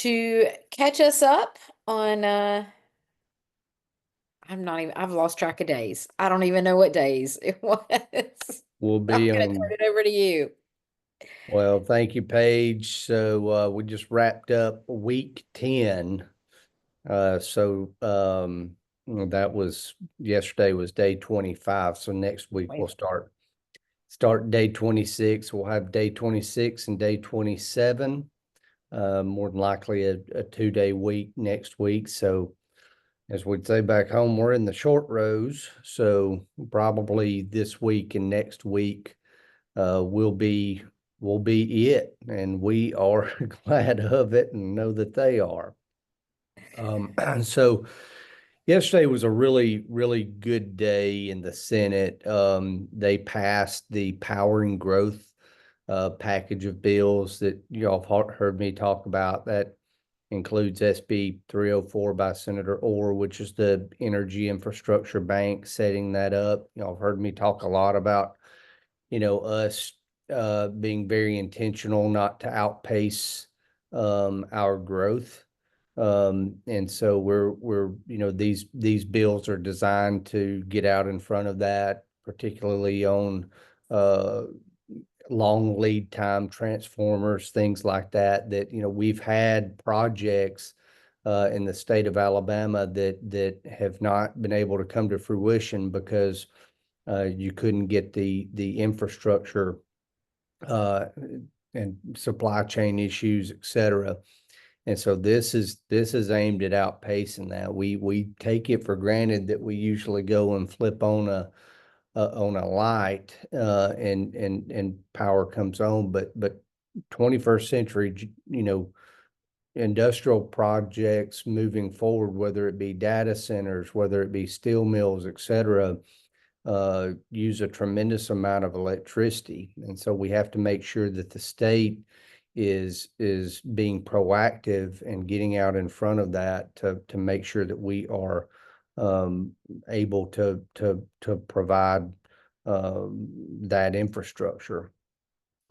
to catch us up on I've lost track of days. I don't even know what days it was. We'll I'm be gonna turn on. it over to you. Well, thank you, Paige. So we just wrapped up week 10. That was yesterday was day 25. So next week we'll Wait. start day 26. We'll have day 26 and day 27. More than likely a 2-day week next week. So as we'd say back home, we're in the short rows. So probably this week and next week will be it, and we are glad of it and know that they are. So yesterday was a really, really good day in the Senate. They passed the Powering Growth package of bills that you all have heard me talk about. That includes SB 304 by Senator Orr, which is the Energy Infrastructure Bank setting that up. You all have heard me talk a lot about us being very intentional not to outpace our growth. And so these bills are designed to get out in front of that, particularly on uh, long lead time transformers, things like that, we've had projects in the state of Alabama that have not been able to come to fruition because you couldn't get the infrastructure uh, and supply chain issues, et cetera. And so this is aimed at outpacing that. We take it for granted that we usually go and flip on a light and power comes on, but 21st century, industrial projects moving forward, whether it be data centers, whether it be steel mills, et cetera, use a tremendous amount of electricity. And so we have to make sure that the state is being proactive and getting out in front of that to make sure that we are able to provide that infrastructure.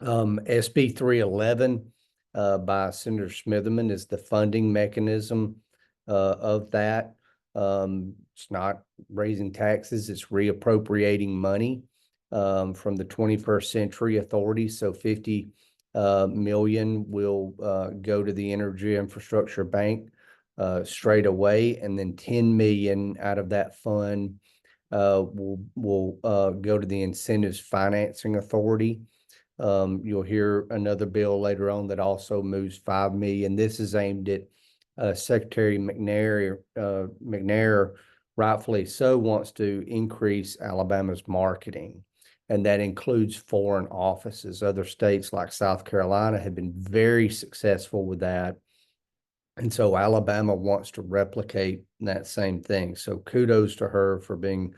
SB 311 by Senator Smitherman is the funding mechanism of that. It's not raising taxes, it's reappropriating money from the 21st Century Authority. So 50 million will go to the Energy Infrastructure Bank straight away, and then 10 million out of that fund will go to the Incentives Financing Authority. You'll hear another bill later on that also moves 5 million. This is aimed at Secretary McNair. McNair, rightfully so, wants to increase Alabama's marketing, and that includes foreign offices. Other states like South Carolina have been very successful with that. And so Alabama wants to replicate that same thing. So kudos to her for being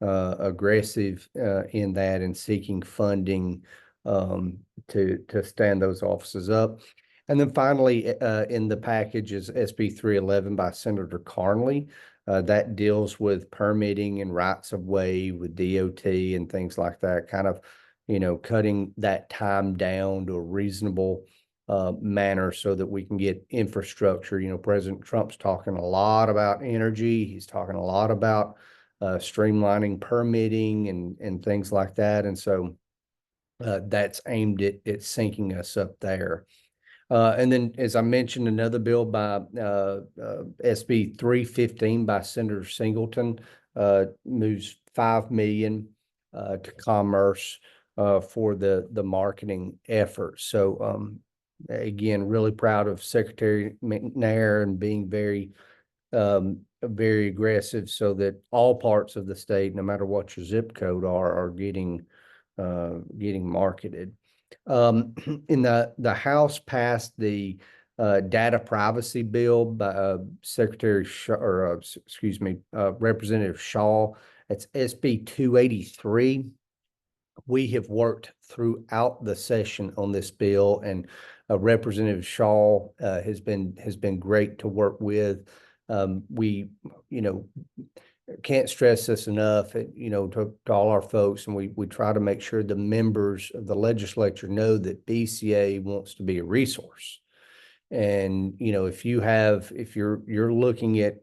aggressive in that and seeking funding to stand those offices up. And then finally, in the package is SB 311 by Senator Carnley. That deals with permitting and rights of way with DOT and things like that, kind of, cutting that time down to a reasonable manner so that we can get infrastructure. President Trump's talking a lot about energy. He's talking a lot about streamlining permitting and things like that. And so that's aimed at syncing us up there. And then, as I mentioned, another bill by SB 315 by Senator Singleton moves 5 million to commerce for the marketing effort. So again, really proud of Secretary McNair and being very aggressive so that all parts of the state, no matter what your zip code are getting marketed. In the House passed the data privacy bill by Representative Shaw. It's SB 283. We have worked throughout the session on this bill, and Representative Shaw has been great to work with. We, can't stress this enough, to all our folks, and we try to make sure the members of the legislature know that BCA wants to be a resource. And, if you're looking at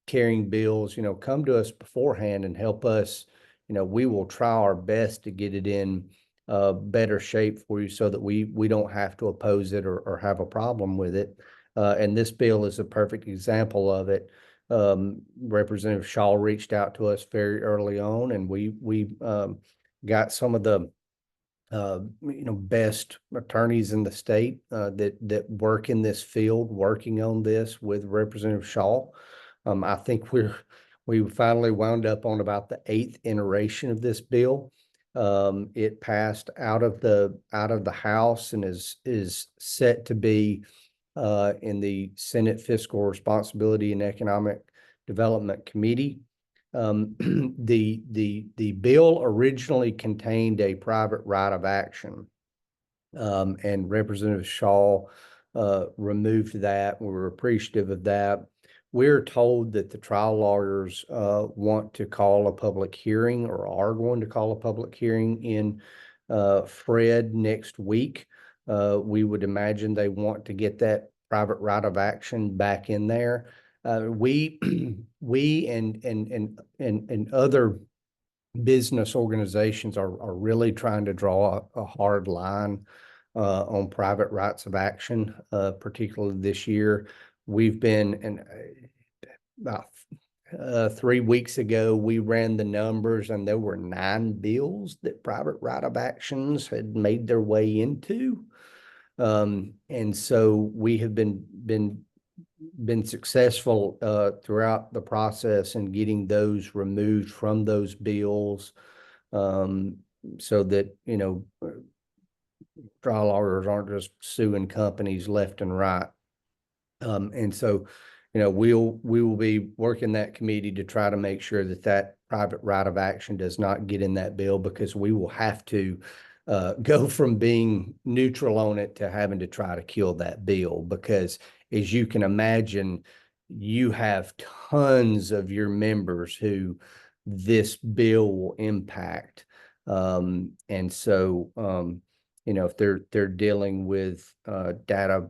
carrying bills, come to us beforehand and help us. We will try our best to get it in better shape for you so that we don't have to oppose it or have a problem with it. And this bill is a perfect example of it. Representative Shaw reached out to us very early on, and we got some of the best attorneys in the state that work in this field, working on this with Representative Shaw. I think we finally wound up on about the eighth iteration of this bill. It passed out of the House and is set to be in the Senate Fiscal Responsibility and Economic Development Committee. The bill originally contained a private right of action, and Representative Shaw removed that. We were appreciative of that. We're told that the trial lawyers want to call a public hearing, or are going to call a public hearing in Fred next week. We would imagine they want to get that private right of action back in there. We we and other business organizations are really trying to draw a hard line on private rights of action, particularly this year. We've been, and about 3 weeks ago, we ran the numbers, and there were 9 bills that private right of actions had made their way into. And so we have been successful throughout the process in getting those removed from those bills, so that trial lawyers aren't just suing companies left and right. And so, we will be working that committee to try to make sure that private right of action does not get in that bill, because we will have to go from being neutral on it to having to try to kill that bill. Because, as you can imagine, you have tons of your members who this bill will impact. And so, if they're dealing with data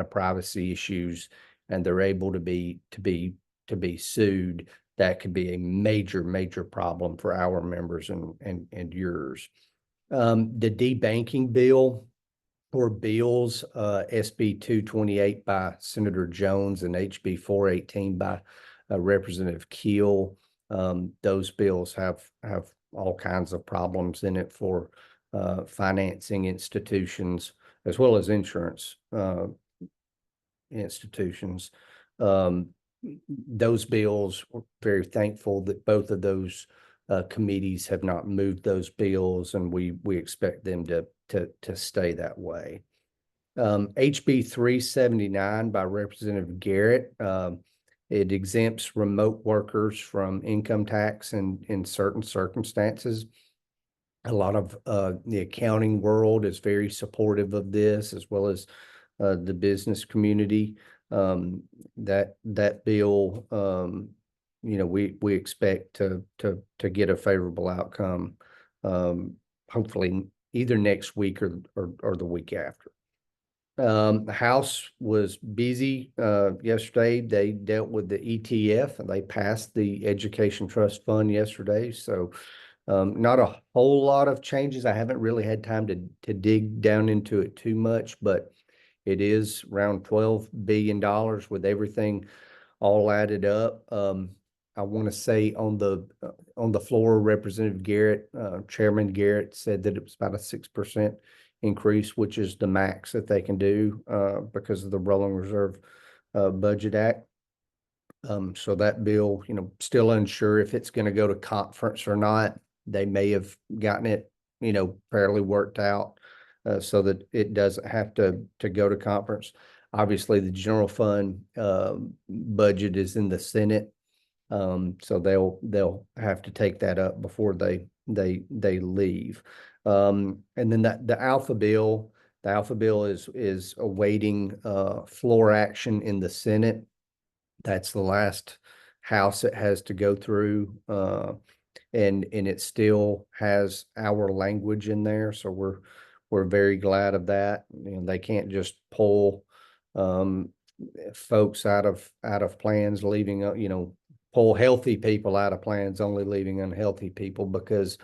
privacy issues, and they're able to be sued, that could be a major problem for our members and yours. The debanking bill, or bills, SB 228 by Senator Jones and HB 418 by Representative Keel. Those bills have all kinds of problems in it for financing institutions, as well as insurance institutions. Those bills, we're very thankful that both of those committees have not moved those bills, and we expect them to stay that way. HB 379 by Representative Garrett, it exempts remote workers from income tax in certain circumstances. A lot of the accounting world is very supportive of this, as well as the business community. That bill, we expect to get a favorable outcome, hopefully either next week or the week after. The House was busy yesterday. They dealt with the ETF, and they passed the Education Trust Fund yesterday. So not a whole lot of changes. I haven't really had time to dig down into it too much, but it is around $12 billion with everything all added up. I want to say on the floor, Representative Garrett, Chairman Garrett, said that it was about a 6% increase, which is the max that they can do because of the Rolling Reserve Budget Act. So that bill, still unsure if it's going to go to conference or not. They may have gotten it, fairly worked out so that it doesn't have to go to conference. Obviously, the general fund budget is in the Senate, so they'll have to take that up before they leave. And then the Alpha bill, is awaiting floor action in the Senate. That's the last house it has to go through, and it still has our language in there. So we're very glad of that. They can't just pull um, folks out of plans, leaving, pull healthy people out of plans, only leaving unhealthy people because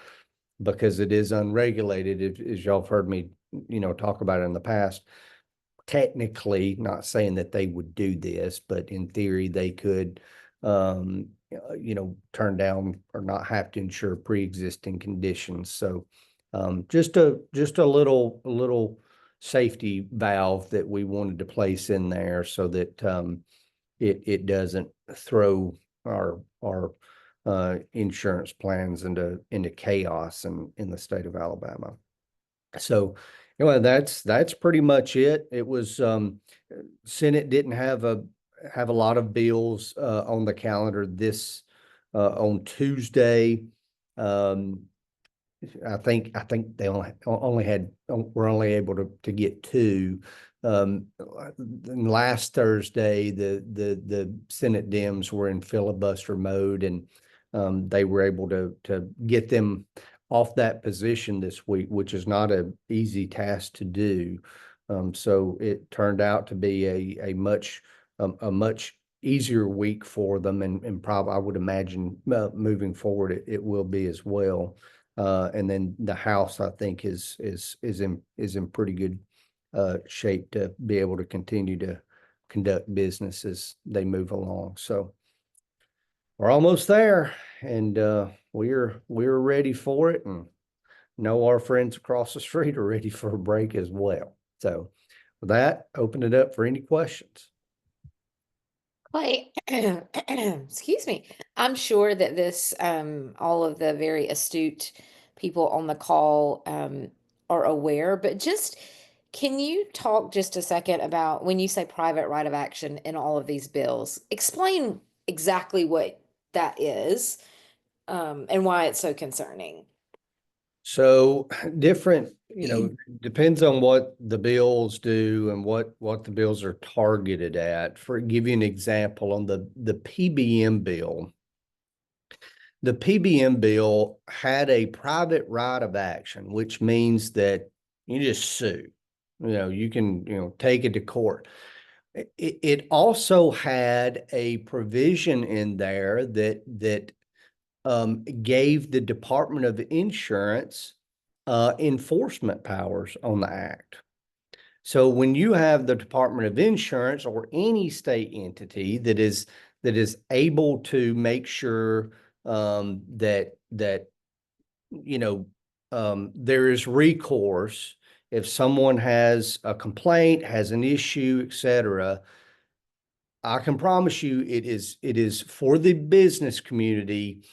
it is unregulated, as y'all have heard me, talk about it in the past. Technically, not saying that they would do this, but in theory, they could, turn down or not have to insure pre-existing conditions. So, just a little safety valve that we wanted to place in there so that it doesn't throw our insurance plans into chaos in the state of Alabama. So anyway, that's pretty much it. It was Senate didn't have a lot of bills on the calendar this on Tuesday. Um, I think they only had were only able to get two. Last Thursday, the Senate Dems were in filibuster mode, and they were able to get them off that position this week, which is not an easy task to do. So it turned out to be a much easier week for them, and probably I would imagine moving forward it will be as well. And then the House, I think, is in pretty good shape to be able to continue to conduct business as they move along. So we're almost there, and we're ready for it, and know our friends across the street are ready for a break as well. So with that, open it up for any questions. Clay, excuse me. I'm sure that this, all of the very astute people on the call, are aware, but just can you talk just a second about when you say private right of action in all of these bills? Explain exactly what that is, and why it's so concerning. So different, depends on what the bills do and what the bills are targeted at. For give you an example on the PBM bill, the PBM bill had a private right of action, which means that you just sue. You can, take it to court. It also had a provision in there that gave the Department of Insurance enforcement powers on the act. So when you have the Department of Insurance or any state entity that is able to make sure that there is recourse if someone has a complaint, has an issue, etc. I can promise you it is for the business community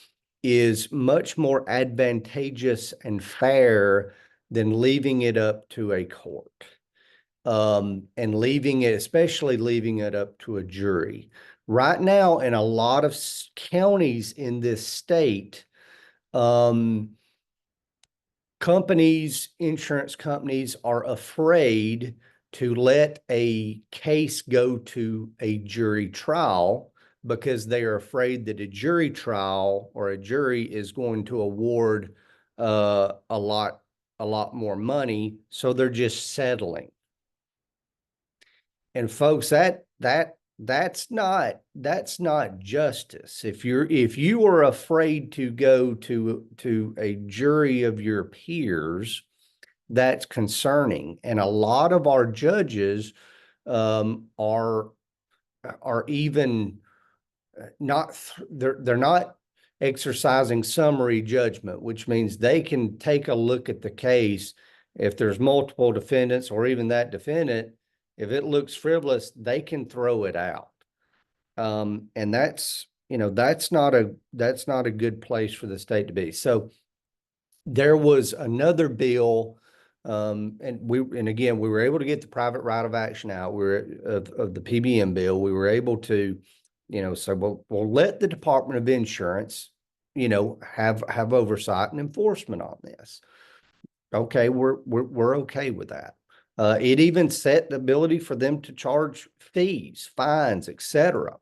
is much more advantageous and fair than leaving it up to a court. And especially leaving it up to a jury. Right now, in a lot of counties in this state, um, insurance companies are afraid to let a case go to a jury trial because they are afraid that a jury trial or a jury is going to award a lot more money, so they're just settling. And folks, that's not justice. If you are afraid to go to a jury of your peers, that's concerning. And a lot of our judges are even not they're not exercising summary judgment, which means they can take a look at the case. If there's multiple defendants or even that defendant, if it looks frivolous, they can throw it out. And that's not a good place for the state to be. So there was another bill, and again, we were able to get the private right of action out. Of the PBM bill. We were able to, so we'll let the Department of Insurance, have oversight and enforcement on this. Okay, we're okay with that. It even set the ability for them to charge fees, fines, etc.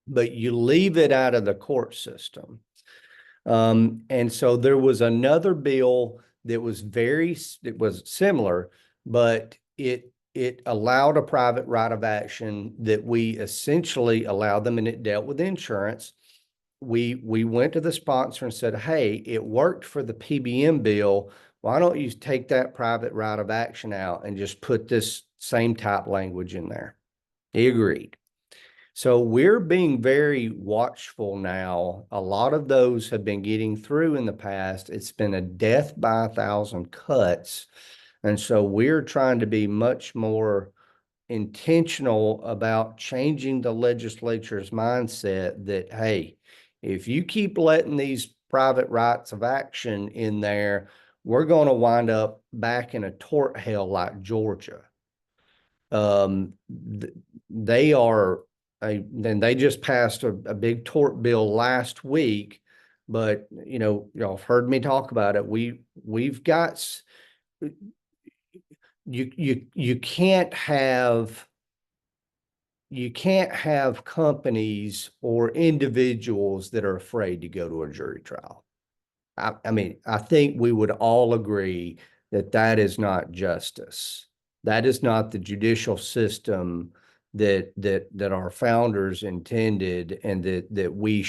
But you leave it out of the court system. And so there was another bill that was similar, but it it allowed a private right of action that we essentially allowed them, and it dealt with insurance. We went to the sponsor and said, hey, it worked for the PBM bill. Why don't you take that private right of action out and just put this same type language in there? He agreed. So we're being very watchful now. A lot of those have been getting through in the past. It's been a death by a thousand cuts. And so we're trying to be much more intentional about changing the legislature's mindset that, hey, if you keep letting these private rights of action in there, we're going to wind up back in a tort hell like Georgia. Um, they are then they just passed a big tort bill last week, but y'all have heard me talk about it. We've got you can't have companies or individuals that are afraid to go to a jury trial. I mean, I think we would all agree that that is not justice. That is not the judicial system that our founders intended, and that we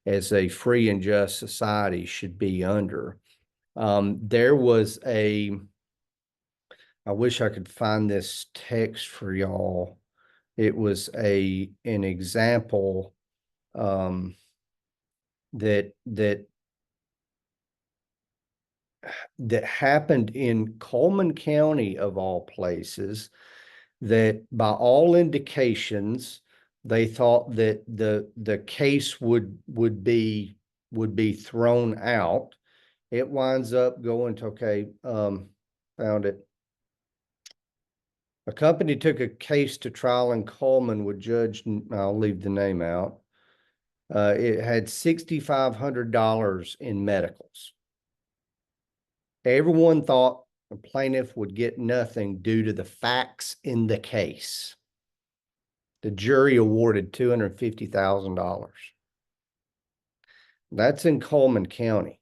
as a free and just society should be under. There was I wish I could find this text for y'all. It was an example um, that that happened in Coleman County of all places, that by all indications they thought that the case would be thrown out. It winds up going to, okay, found it. A company took a case to trial in Coleman with Judge, I'll leave the name out. It had $6,500 in medicals. Everyone thought the plaintiff would get nothing due to the facts in the case. The jury awarded $250,000. That's in Coleman County.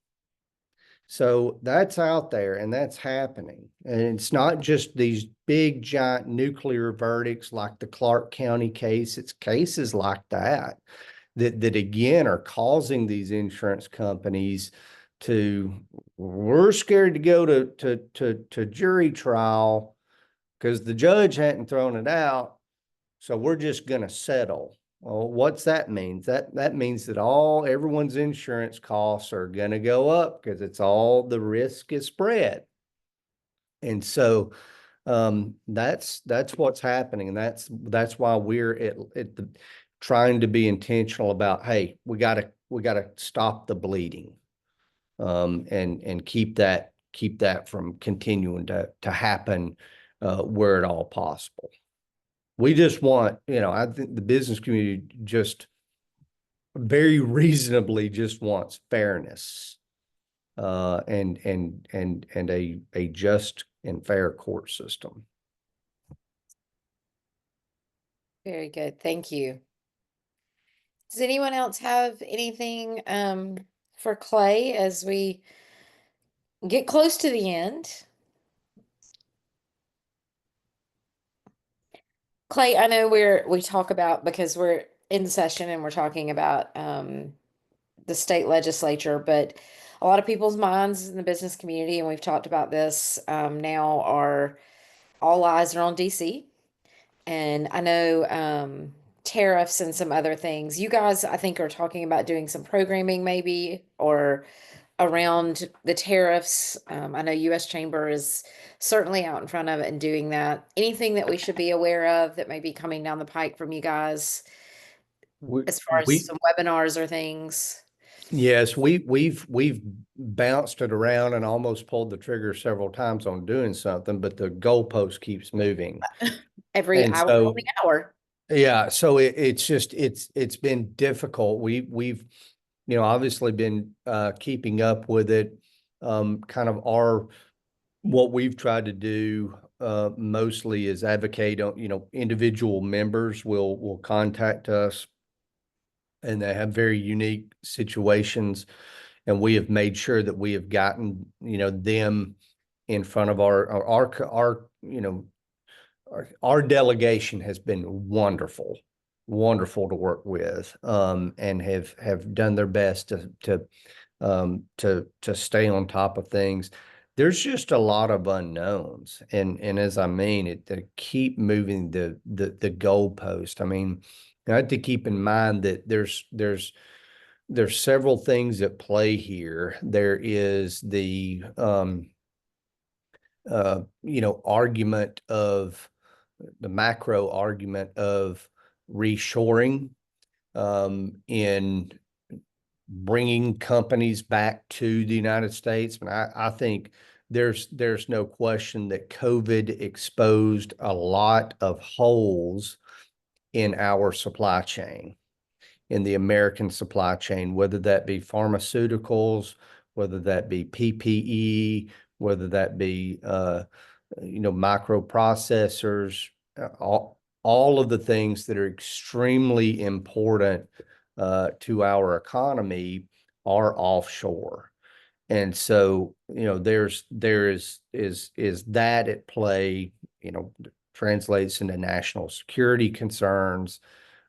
So that's out there and that's happening. And it's not just these big, giant nuclear verdicts like the Clark County case. It's cases like that again are causing these insurance companies to, we're scared to go to jury trial because the judge hadn't thrown it out. So we're just going to settle. Well, what's that mean? That means that everyone's insurance costs are going to go up because it's all the risk is spread. And so that's what's happening. And that's why we're at the trying to be intentional about, hey, we gotta stop the bleeding, and keep that from continuing to happen where at all possible. We just want, I think the business community just very reasonably just wants fairness, and a just and fair court system. Very good. Thank you. Does anyone else have anything for Clay as we get close to the end? Clay, I know we talk about, because we're in session and we're talking about the state legislature, but a lot of people's minds in the business community, and we've talked about this now, are all eyes are on DC. And I know tariffs and some other things. You guys, I think, are talking about doing some programming maybe, or around the tariffs. I know US Chamber is certainly out in front of it and doing that. Anything that we should be aware of that may be coming down the pike from you guys We, as far as we some webinars or things? Yes, we've bounced it around and almost pulled the trigger several times on doing something, but the goalpost keeps moving. Every And hour on the so, hour. yeah, so it's just it's been difficult. We've obviously been keeping up with it. Kind of what we've tried to do mostly is advocate on, individual members will contact us and they have very unique situations, and we have made sure that we have gotten them in front of our our delegation has been wonderful, wonderful to work with, and have done their best to stay on top of things. There's just a lot of unknowns, and as I mean it, to keep moving the goalpost. I mean, you have to keep in mind that there's several things at play here. There is the argument of the macro argument of reshoring, in bringing companies back to the United States. And I think there's no question that COVID exposed a lot of holes in our supply chain, in the American supply chain, whether that be pharmaceuticals, whether that be PPE, whether that be microprocessors, all of the things that are extremely important to our economy are offshore. And so, there is that at play, translates into national security concerns,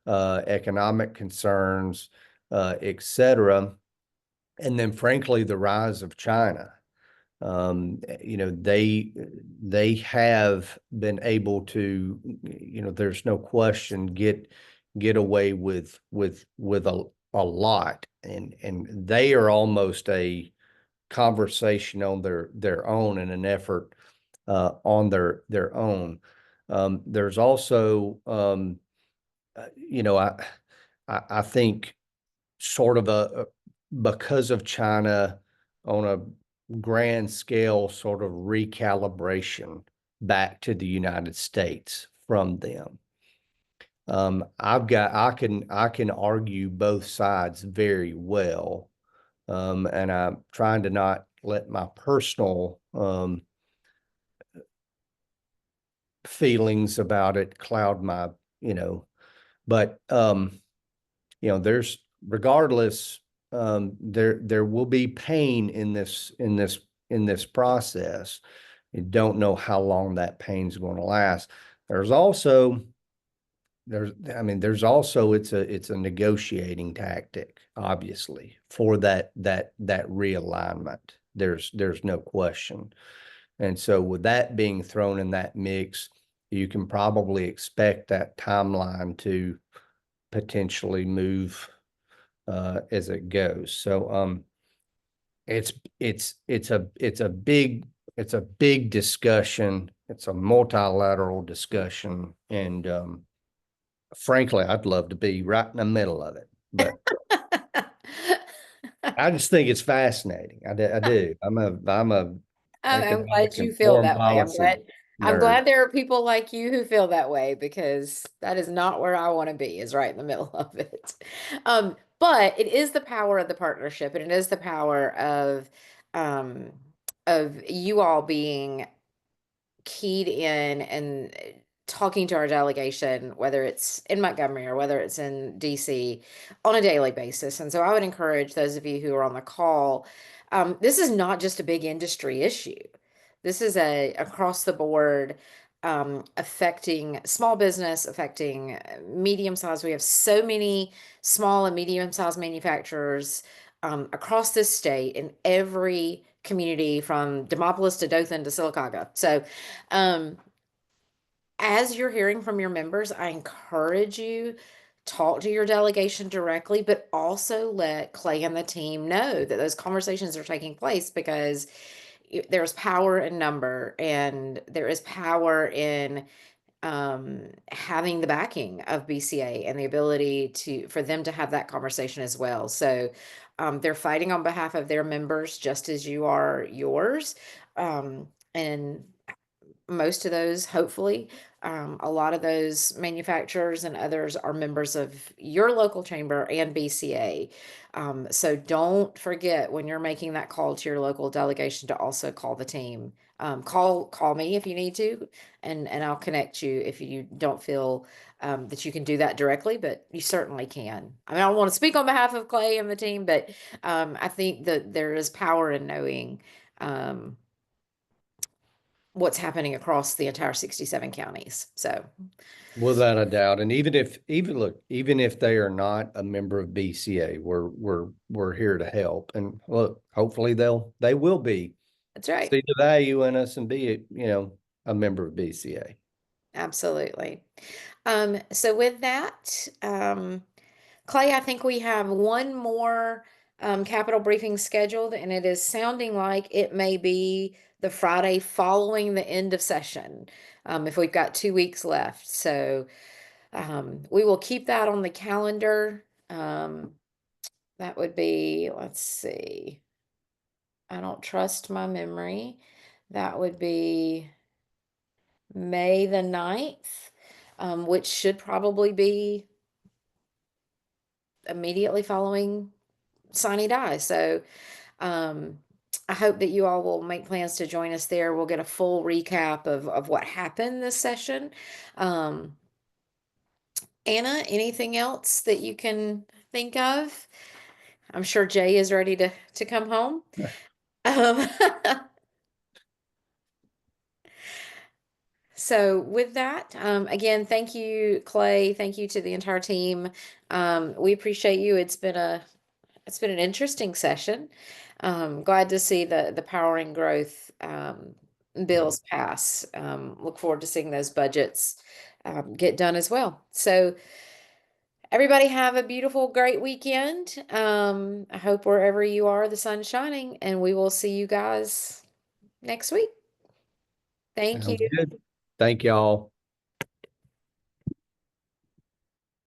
economic concerns, et cetera. And then frankly, the rise of China. They have been able to, there's no question, get away with a lot, and they are almost a conversation on their own, in an effort on their own. There's also, I think, sort of because of China, on a grand scale, sort of recalibration back to the United States from them. I can argue both sides very well, and I'm trying to not let my personal feelings about it cloud my, but there's, regardless, there will be pain in this process. You don't know how long that pain's going to last. There's also it's a negotiating tactic, obviously, for that realignment. There's no question. And so with that being thrown in that mix, you can probably expect that timeline to potentially move as it goes. So it's a big discussion. It's a multilateral discussion, and frankly, I'd love to be right in the middle of it. But I just think it's fascinating. I do. I'm a I'm glad economic you and feel foreign that way. I'm policy glad I'm nerd. glad there are people like you who feel that way because that is not where I want to be, is right in the middle of it. But it is the power of the partnership, and it is the power um of you all being keyed in and talking to our delegation, whether it's in Montgomery or whether it's in DC, on a daily basis. And so I would encourage those of you who are on the call, this is not just a big industry issue. This is a across the board, affecting small business, affecting medium size. We have so many small and medium sized manufacturers across this state, in every community from Demopolis to Dothan to Sylacauga. So, um, as you're hearing from your members, I encourage you, talk to your delegation directly, but also let Clay and the team know that those conversations are taking place, because there's power in number, and there is power in having the backing of BCA and the ability for them to have that conversation as well. So they're fighting on behalf of their members just as you are yours. And most of those, hopefully, a lot of those manufacturers and others are members of your local chamber and BCA. So don't forget, when you're making that call to your local delegation, to also call the team. Call me if you need to, and I'll connect you if you don't feel that you can do that directly, but you certainly can. I mean, I don't want to speak on behalf of Clay and the team, but I think that there is power in knowing. Um, what's happening across the entire 67 counties. So Without a doubt. And even if they are not a member of BCA, we're here to help. And look, hopefully they will be, that's right. see the value in us and be, a member of BCA. Absolutely. So with that, Clay, I think we have one more capital briefing scheduled, and it is sounding like it may be the Friday following the end of session, if we've got 2 weeks left. So we will keep that on the calendar. That would be, let's see, I don't trust my memory. That would be May the 9th, which should probably be immediately following Sine Die. So um, I hope that you all will make plans to join us there. We'll get a full recap of what happened this session. Um, Anna, anything else that you can think of? I'm sure Jay is ready to come home. Um, so with that, again, thank you, Clay. Thank you to the entire team. We appreciate you. It's been an interesting session. Glad to see the power and growth bills pass. Look forward to seeing those budgets get done as well. So everybody have a beautiful, great weekend. I hope wherever you are, the sun's shining, and we will see you guys next week. Thank you. Sounds good. Thank y'all.